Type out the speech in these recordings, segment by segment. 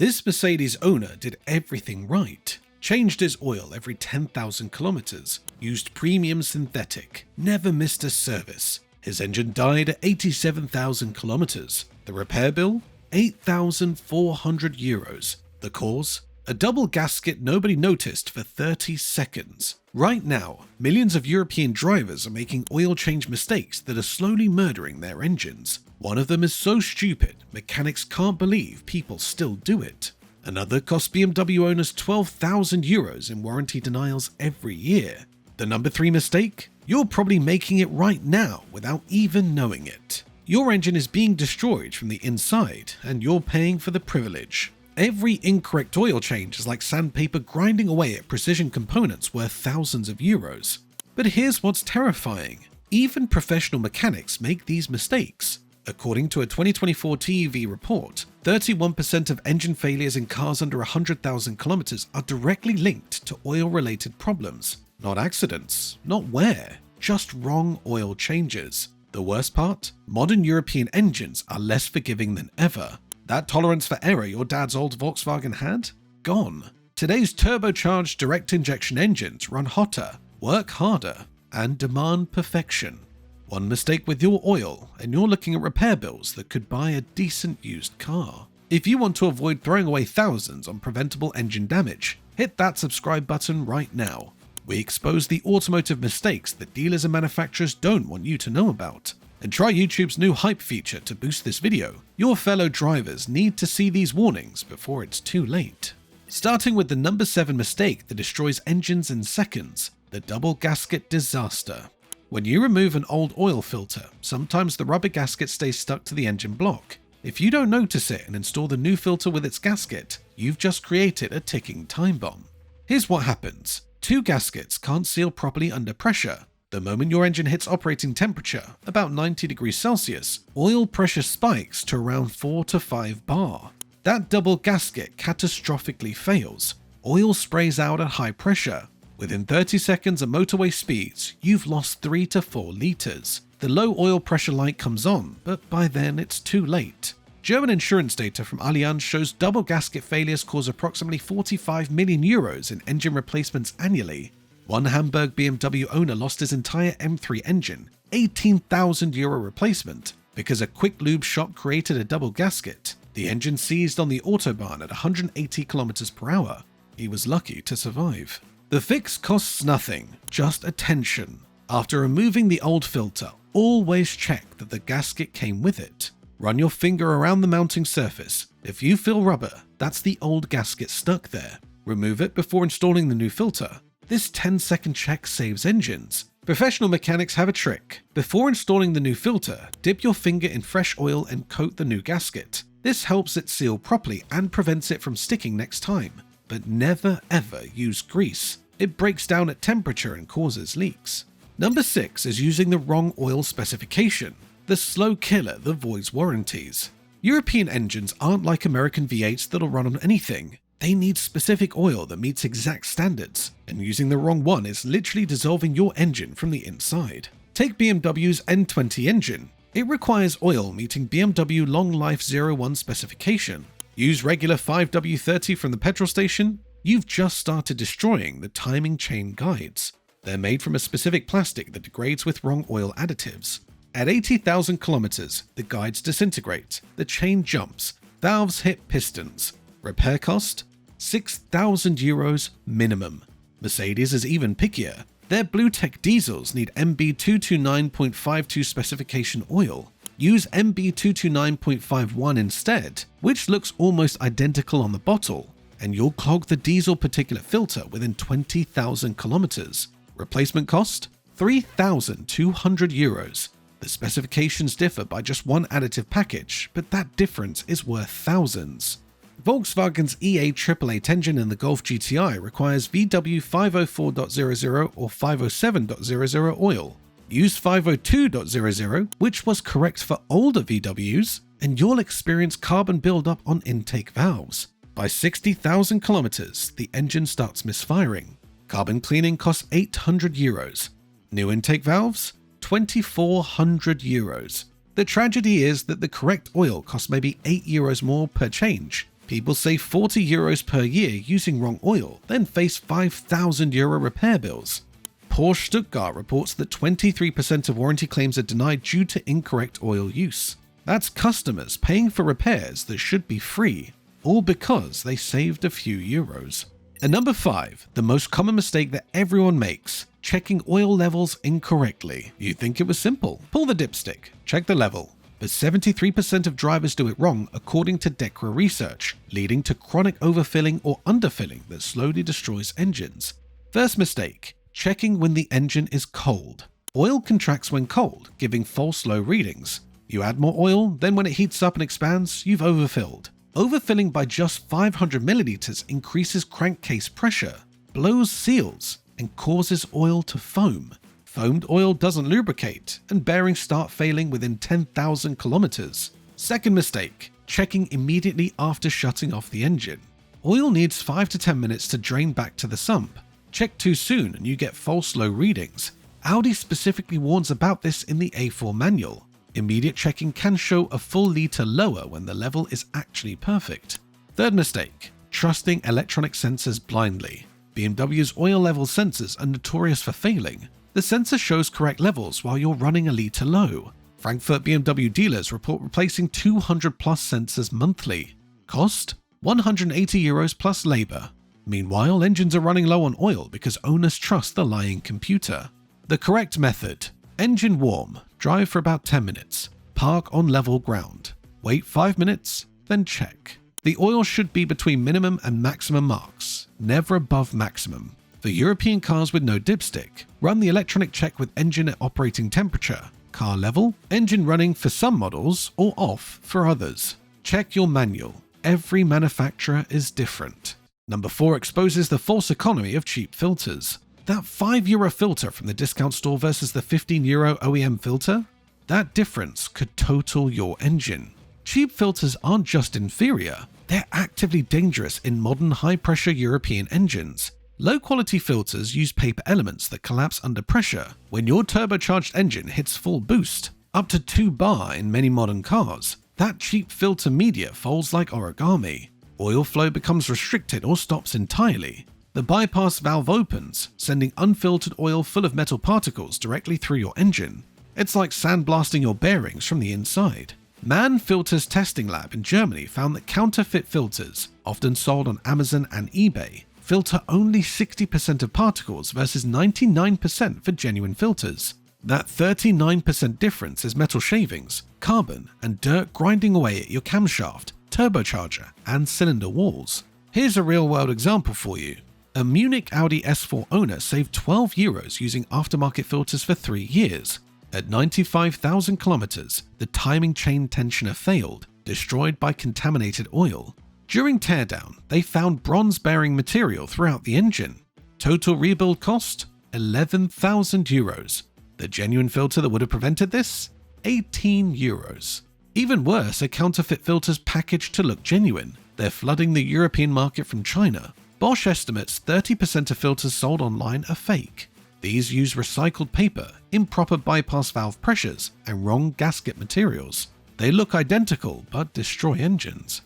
This Mercedes owner did everything right. Changed his oil every 10,000 kilometers, used premium synthetic, never missed a service. His engine died at 87,000 kilometers. The repair bill? 8,400 euros. The cause? A double gasket nobody noticed for 30 seconds. Right now, millions of European drivers are making oil change mistakes that are slowly murdering their engines. One of them is so stupid, mechanics can't believe people still do it. Another costs BMW owners 12,000 euros in warranty denials every year. The number 3 mistake? You're probably making it right now without even knowing it. Your engine is being destroyed from the inside, and you're paying for the privilege. Every incorrect oil change is like sandpaper grinding away at precision components worth thousands of euros. But here's what's terrifying. Even professional mechanics make these mistakes. According to a 2024 TÜV report, 31% of engine failures in cars under 100,000 kilometers are directly linked to oil-related problems. Not accidents, not wear, just wrong oil changes. The worst part? Modern European engines are less forgiving than ever. That tolerance for error your dad's old Volkswagen had? Gone. Today's turbocharged direct injection engines run hotter, work harder, and demand perfection. One mistake with your oil, and you're looking at repair bills that could buy a decent used car. If you want to avoid throwing away thousands on preventable engine damage, hit that subscribe button right now. We expose the automotive mistakes that dealers and manufacturers don't want you to know about. And try YouTube's new hype feature to boost this video. Your fellow drivers need to see these warnings before it's too late. Starting with the number 7 mistake that destroys engines in seconds, the double gasket disaster. When you remove an old oil filter, sometimes the rubber gasket stays stuck to the engine block. If you don't notice it and install the new filter with its gasket, you've just created a ticking time bomb. Here's what happens. 2 gaskets can't seal properly under pressure. The moment your engine hits operating temperature, about 90 degrees Celsius, oil pressure spikes to around 4 to 5 bar. That double gasket catastrophically fails. Oil sprays out at high pressure. Within 30 seconds at motorway speeds, you've lost 3 to 4 liters. The low oil pressure light comes on, but by then it's too late. German insurance data from Allianz shows double gasket failures cause approximately 45 million euros in engine replacements annually. One Hamburg BMW owner lost his entire M3 engine, 18,000 euro replacement, because a quick lube shop created a double gasket. The engine seized on the autobahn at 180 km per hour. He was lucky to survive. The fix costs nothing, just attention. After removing the old filter, always check that the gasket came with it. Run your finger around the mounting surface. If you feel rubber, that's the old gasket stuck there. Remove it before installing the new filter. This 10-second check saves engines. Professional mechanics have a trick. Before installing the new filter, dip your finger in fresh oil and coat the new gasket. This helps it seal properly and prevents it from sticking next time. But never ever use grease. It breaks down at temperature and causes leaks. Number 6 is using the wrong oil specification. The slow killer that voids warranties. European engines aren't like American V8s that'll run on anything. They need specific oil that meets exact standards, and using the wrong one is literally dissolving your engine from the inside. Take BMW's N20 engine. It requires oil meeting BMW Long Life 01 specification. Use regular 5W30 from the petrol station, you've just started destroying the timing chain guides. They're made from a specific plastic that degrades with wrong oil additives. At 80,000 kilometers, the guides disintegrate, the chain jumps, valves hit pistons. Repair cost? 6,000 euros minimum. Mercedes is even pickier. Their BlueTech diesels need MB229.52 specification oil. Use MB229.51 instead, which looks almost identical on the bottle, and you'll clog the diesel particulate filter within 20,000 kilometers. Replacement cost? 3,200 euros. The specifications differ by just one additive package, but that difference is worth thousands. Volkswagen's EA888 engine in the Golf GTI requires VW 504.00 or 507.00 oil. Use 502.00, which was correct for older VWs, and you'll experience carbon buildup on intake valves. By 60,000 kilometers, the engine starts misfiring. Carbon cleaning costs 800 euros. New intake valves? 2,400 euros. The tragedy is that the correct oil costs maybe 8 euros more per change. People save €40 per year using wrong oil, then face €5,000 repair bills. Porsche Stuttgart reports that 23% of warranty claims are denied due to incorrect oil use. That's customers paying for repairs that should be free, all because they saved a few euros. And number 5, the most common mistake that everyone makes, checking oil levels incorrectly. You think it was simple. Pull the dipstick, check the level. But 73% of drivers do it wrong according to DECRA research, leading to chronic overfilling or underfilling that slowly destroys engines. First mistake, checking when the engine is cold. Oil contracts when cold, giving false low readings. You add more oil, then when it heats up and expands, you've overfilled. Overfilling by just 500 milliliters increases crankcase pressure, blows seals, and causes oil to foam. Foamed oil doesn't lubricate, and bearings start failing within 10,000 kilometers. Second mistake, checking immediately after shutting off the engine. Oil needs 5 to 10 minutes to drain back to the sump. Check too soon and you get false low readings. Audi specifically warns about this in the A4 manual. Immediate checking can show a full litre lower when the level is actually perfect. Third mistake, trusting electronic sensors blindly. BMW's oil level sensors are notorious for failing. The sensor shows correct levels while you're running a litre low. Frankfurt BMW dealers report replacing 200 plus sensors monthly. Cost? €180 plus labour. Meanwhile, engines are running low on oil because owners trust the lying computer. The correct method: engine warm, drive for about 10 minutes, park on level ground, wait 5 minutes, then check. The oil should be between minimum and maximum marks, never above maximum. For European cars with no dipstick, run the electronic check with engine at operating temperature, car level, engine running for some models or off for others. Check your manual. Every manufacturer is different. Number 4 exposes the false economy of cheap filters. That €5 filter from the discount store versus the €15 OEM filter? That difference could total your engine. Cheap filters aren't just inferior, they're actively dangerous in modern high-pressure European engines. Low-quality filters use paper elements that collapse under pressure when your turbocharged engine hits full boost, up to 2 bar in many modern cars. That cheap filter media folds like origami. Oil flow becomes restricted or stops entirely. The bypass valve opens, sending unfiltered oil full of metal particles directly through your engine. It's like sandblasting your bearings from the inside. Man Filters Testing Lab in Germany found that counterfeit filters, often sold on Amazon and eBay, filter only 60% of particles versus 99% for genuine filters. That 39% difference is metal shavings, carbon, and dirt grinding away at your camshaft, turbocharger, and cylinder walls. Here's a real-world example for you. A Munich Audi S4 owner saved €12 using aftermarket filters for 3 years. At 95,000 kilometers, the timing chain tensioner failed, destroyed by contaminated oil. During teardown, they found bronze-bearing material throughout the engine. Total rebuild cost? €11,000. The genuine filter that would have prevented this? €18. Even worse are counterfeit filters packaged to look genuine. They're flooding the European market from China. Bosch estimates 30% of filters sold online are fake. These use recycled paper, improper bypass valve pressures, and wrong gasket materials. They look identical but destroy engines.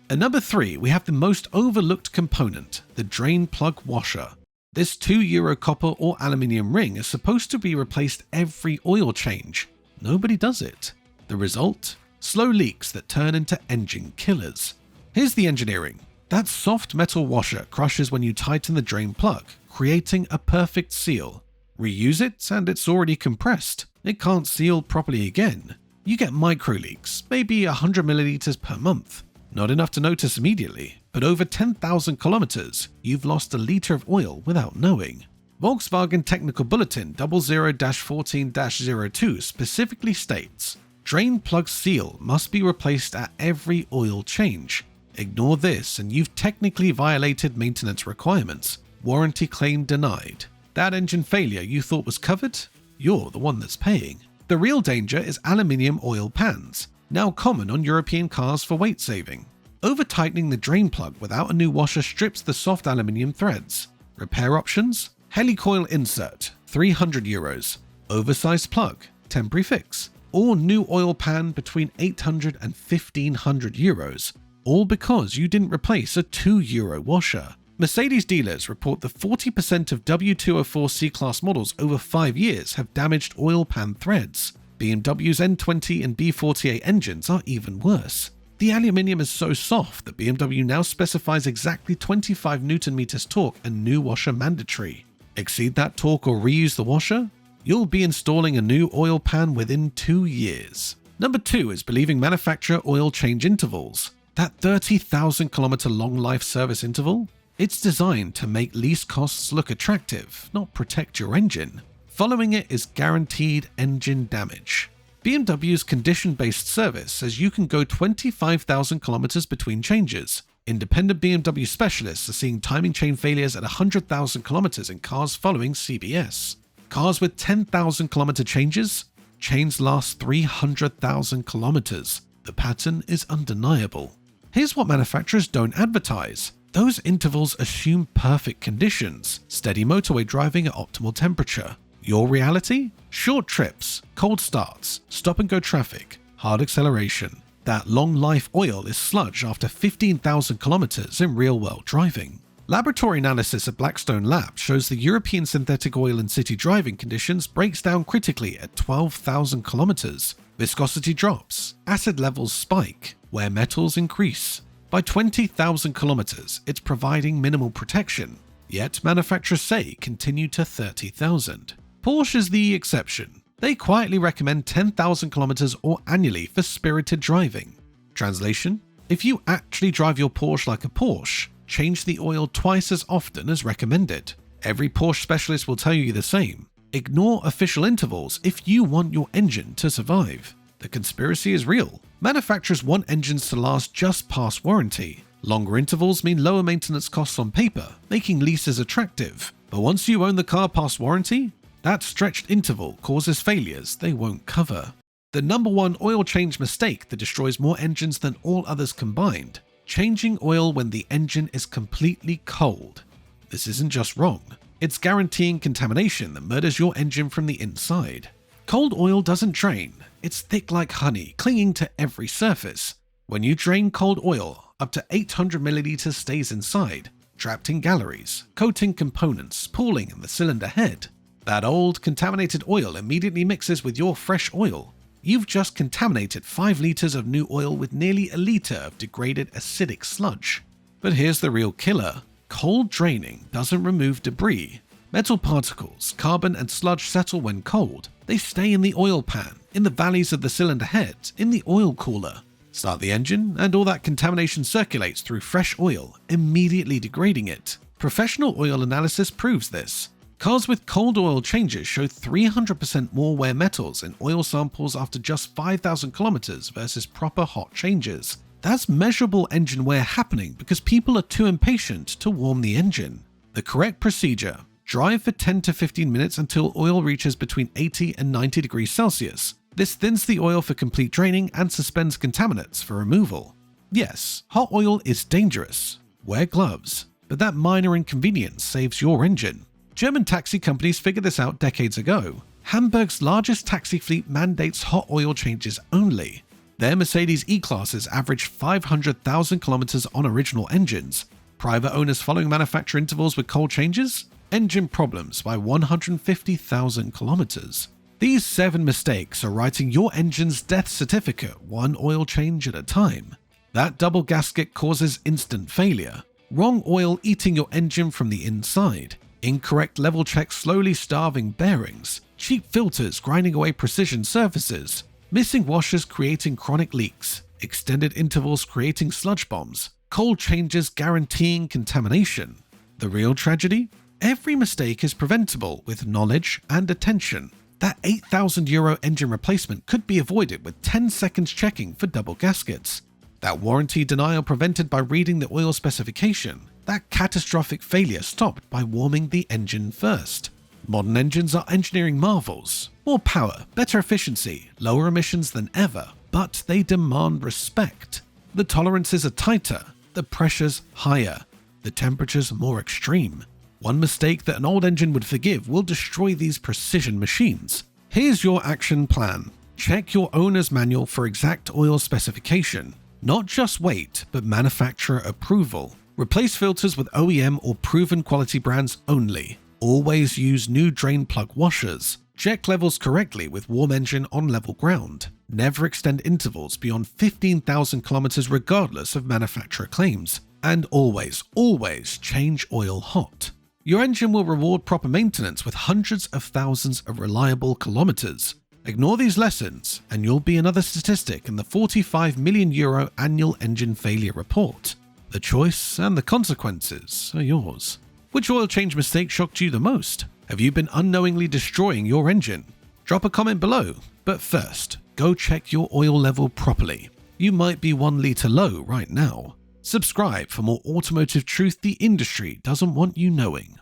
At number 3, we have the most overlooked component, the drain plug washer. This €2 copper or aluminium ring is supposed to be replaced every oil change. Nobody does it. The result? Slow leaks that turn into engine killers. Here's the engineering. That soft metal washer crushes when you tighten the drain plug, creating a perfect seal. Reuse it and it's already compressed. It can't seal properly again. You get micro leaks, maybe 100 milliliters per month. Not enough to notice immediately, but over 10,000 kilometers, you've lost a litre of oil without knowing. Volkswagen Technical Bulletin 00-14-02 specifically states, drain plug seal must be replaced at every oil change. Ignore this and you've technically violated maintenance requirements. Warranty claim denied. That engine failure you thought was covered? You're the one that's paying. The real danger is aluminium oil pans, now common on European cars for weight saving. Over-tightening the drain plug without a new washer strips the soft aluminium threads. Repair options? Helicoil insert, €300. Oversized plug, temporary fix. Or new oil pan between €800 and €1,500. all because you didn't replace a €2 washer. Mercedes dealers report that 40% of W204 C-Class models over 5 years have damaged oil pan threads. BMW's N20 and B48 engines are even worse. The aluminium is so soft that BMW now specifies exactly 25 Nm torque and new washer mandatory. Exceed that torque or reuse the washer? You'll be installing a new oil pan within 2 years. Number 2 is believing manufacturer oil change intervals. That 30,000 kilometer long life service interval? It's designed to make lease costs look attractive, not protect your engine. Following it is guaranteed engine damage. BMW's condition-based service says you can go 25,000 kilometers between changes. Independent BMW specialists are seeing timing chain failures at 100,000 kilometers in cars following CBS. Cars with 10,000 kilometer changes? Chains last 300,000 kilometers. The pattern is undeniable. Here's what manufacturers don't advertise. Those intervals assume perfect conditions, steady motorway driving at optimal temperature. Your reality? Short trips, cold starts, stop-and-go traffic, hard acceleration. That long-life oil is sludge after 15,000 kilometers in real-world driving. Laboratory analysis at Blackstone Labs shows the European synthetic oil in city driving conditions breaks down critically at 12,000 kilometers. Viscosity drops, acid levels spike, wear metals increase. By 20,000 kilometers, it's providing minimal protection, yet manufacturers say continue to 30,000. Porsche is the exception. They quietly recommend 10,000 kilometers or annually for spirited driving. Translation: if you actually drive your Porsche like a Porsche, change the oil twice as often as recommended. Every Porsche specialist will tell you the same. Ignore official intervals if you want your engine to survive. The conspiracy is real. Manufacturers want engines to last just past warranty. Longer intervals mean lower maintenance costs on paper, making leases attractive. But once you own the car past warranty, that stretched interval causes failures they won't cover. The number one oil change mistake that destroys more engines than all others combined: changing oil when the engine is completely cold. This isn't just wrong, it's guaranteeing contamination that murders your engine from the inside. Cold oil doesn't drain, it's thick like honey, clinging to every surface. When you drain cold oil, up to 800 milliliters stays inside, trapped in galleries, coating components, pooling in the cylinder head. That old, contaminated oil immediately mixes with your fresh oil. You've just contaminated 5 liters of new oil with nearly a liter of degraded acidic sludge. But here's the real killer. Cold draining doesn't remove debris. Metal particles, carbon and sludge settle when cold. They stay in the oil pan, in the valleys of the cylinder head, in the oil cooler. Start the engine, and all that contamination circulates through fresh oil, immediately degrading it. Professional oil analysis proves this. Cars with cold oil changes show 300% more wear metals in oil samples after just 5,000 kilometers versus proper hot changes. That's measurable engine wear happening because people are too impatient to warm the engine. The correct procedure: drive for 10 to 15 minutes until oil reaches between 80 and 90 degrees Celsius. This thins the oil for complete draining and suspends contaminants for removal. Yes, hot oil is dangerous. Wear gloves, but that minor inconvenience saves your engine. German taxi companies figured this out decades ago. Hamburg's largest taxi fleet mandates hot oil changes only. Their Mercedes E-Classes average 500,000 kilometers on original engines. Private owners following manufacturer intervals with cold changes? Engine problems by 150,000 kilometers. These 7 mistakes are writing your engine's death certificate one oil change at a time. That double gasket causes instant failure. Wrong oil eating your engine from the inside. Incorrect level checks slowly starving bearings. Cheap filters grinding away precision surfaces. Missing washers creating chronic leaks. Extended intervals creating sludge bombs. Cold changes guaranteeing contamination. The real tragedy? Every mistake is preventable with knowledge and attention. That €8,000 engine replacement could be avoided with 10 seconds checking for double gaskets. That warranty denial prevented by reading the oil specification. That catastrophic failure stopped by warming the engine first. Modern engines are engineering marvels. More power, better efficiency, lower emissions than ever, but they demand respect. The tolerances are tighter, the pressures higher, the temperatures more extreme. One mistake that an old engine would forgive will destroy these precision machines. Here's your action plan. Check your owner's manual for exact oil specification. Not just weight, but manufacturer approval. Replace filters with OEM or proven quality brands only. Always use new drain plug washers. Check levels correctly with warm engine on level ground. Never extend intervals beyond 15,000 kilometers regardless of manufacturer claims. And always change oil hot. Your engine will reward proper maintenance with hundreds of thousands of reliable kilometers. Ignore these lessons and you'll be another statistic in the €45 million annual engine failure report. The choice and the consequences are yours. Which oil change mistake shocked you the most? Have you been unknowingly destroying your engine? Drop a comment below, but first, go check your oil level properly. You might be 1 litre low right now. Subscribe for more automotive truth the industry doesn't want you knowing.